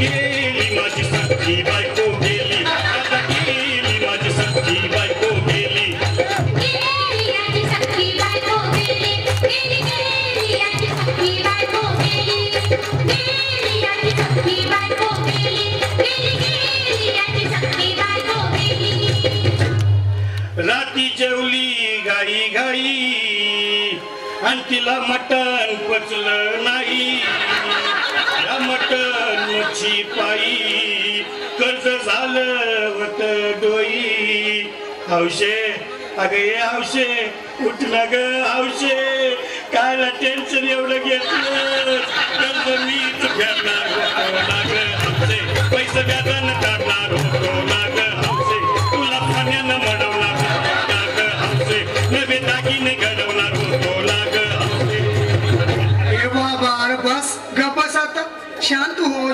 गेली माझी सख्खी बायको गेली आता गेली माझी सख्खी बायको गेली गेली आजी सख्खी बायको गेली गेली गेली आजी सख्खी बायको गेली गेली आजी सख्खी बायको गेली गेली गेली आजी सख्खी बायको गेली राती जेवली घाई घाई आणि तिला मटण पचलं नाही या मटणची पायी कर्ज झालं होत डोई हौशे अगं ये हौशे उठ ना ग हौशे काय टेन्शन एवढं घेतलं कर्ज मीच घेणार